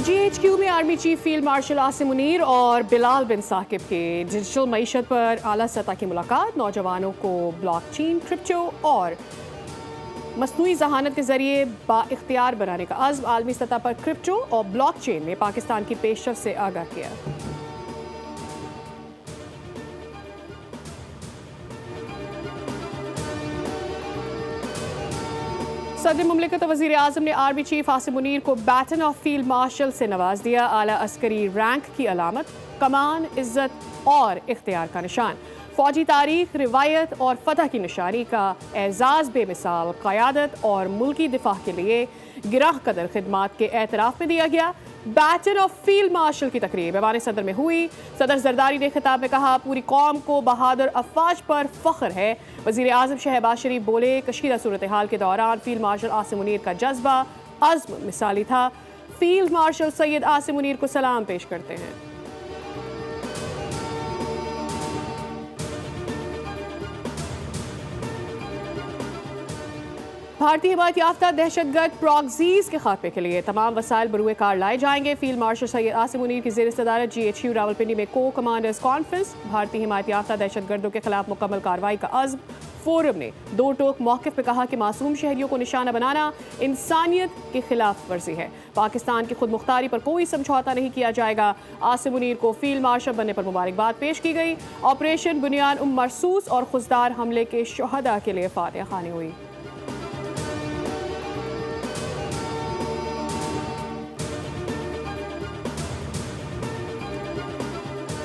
GHQ में army chief field marshal Asim Munir और बिलाल बिन साकिब के डिजिटल मईशत पर आला सतह की मुलाकात। नौजवानों को ब्लॉकचेन, क्रिप्टो और मसनूई जहानत के जरिए बाइख्तियार बनाने का अज़्म। आलमी सतह पर क्रिप्टो और ब्लॉकचेन ने पाकिस्तान की पेशरफ से आगाह किया। सदर मुमलिकत वज़ीर आज़म ने आर्मी चीफ आसिम मुनीर को बैटन ऑफ फील्ड मार्शल से नवाज दिया। आला अस्करी रैंक की अलामत, कमान, इज्जत और इख्तियार का निशान, फौजी तारीख, रिवायत और फतह की निशानी का एजाज़, बेमिसाल क़यादत और मुल्की दिफा के लिए गिराह कदर खिदमात के एतराफ़ में दिया गया। बैटन ऑफ फील्ड मार्शल की तकरीब ऐवान सदर में हुई। सदर जरदारी ने खिताब में कहा, पूरी कौम को बहादुर अफवाज पर फ़ख्र है। वज़ीर आज़म शहबाज शरीफ बोले, कशीदा सूरत हाल के दौरान फील्ड मार्शल आसिम मुनीर का जज्बा, अज़्म मिसाली था। फील्ड मार्शल सैयद आसिम मुनीर को सलाम पेश करते हैं। भारतीय हिमायत याफ्ता दहशतगर्द प्रॉक्सीज के खात्मे के लिए तमाम वसाइल बरूए कार लाए जाएंगे। फील्ड मार्शल सैयद आसिम मुनीर की ज़ेर सदारत GHQ रावलपिंडी में को कमांडर्स कॉन्फ्रेंस। भारतीय हिमायत याफ्ता दहशतगर्दों के खिलाफ मुकम्मल कार्रवाई का अज़्म। फोरम ने दो टोक मौक़िफ़ में कहा कि मासूम शहरियों को निशाना बनाना इंसानियत की खिलाफ वर्जी है। पाकिस्तान की खुद मुख्तारी पर कोई समझौता नहीं किया जाएगा। आसिम मुनीर को फील्ड मार्शल बनने पर मुबारकबाद पेश की गई। ऑपरेशन बुनियान मरसूस और खुजदार हमले के शहदा के लिए फातिहा ख़्वानी हुई।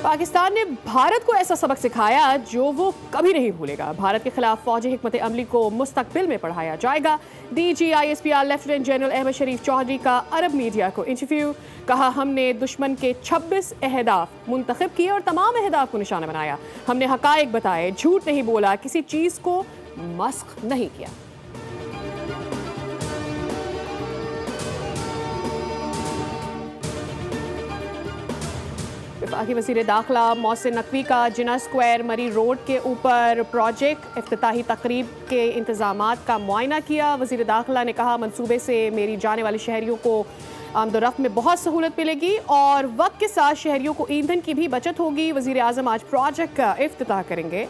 पाकिस्तान ने भारत को ऐसा सबक सिखाया जो वो कभी नहीं भूलेगा। भारत के खिलाफ फौजी हिकमत अमली को मुस्तकबिल में पढ़ाया जाएगा। DG ISPR lieutenant general Ahmed Sharif Chaudhry का अरब मीडिया को इंटरव्यू। कहा, हमने दुश्मन के 26 अहदाफ मुंतखब किए और तमाम अहदाफ को निशाना बनाया। हमने हकायक बताए, झूठ नहीं बोला, किसी चीज़ को मस्ख नहीं किया। वफाकी वज़ीर दाखिला मोहसिन नकवी का जिना स्क्वायर मरी रोड के ऊपर प्रोजेक्ट इफ्तिताही तकरीब के इंतज़ामात का मुआयना किया। वज़ीर दाखिला ने कहा, मंसूबे से मेरी जाने वाले शहरियों को आमदोरफ्त में बहुत सहूलत मिलेगी और वक्त के साथ शहरियों को ईंधन की भी बचत होगी। वज़ीर आज़म आज प्रोजेक्ट का इफ्तिताह करेंगे।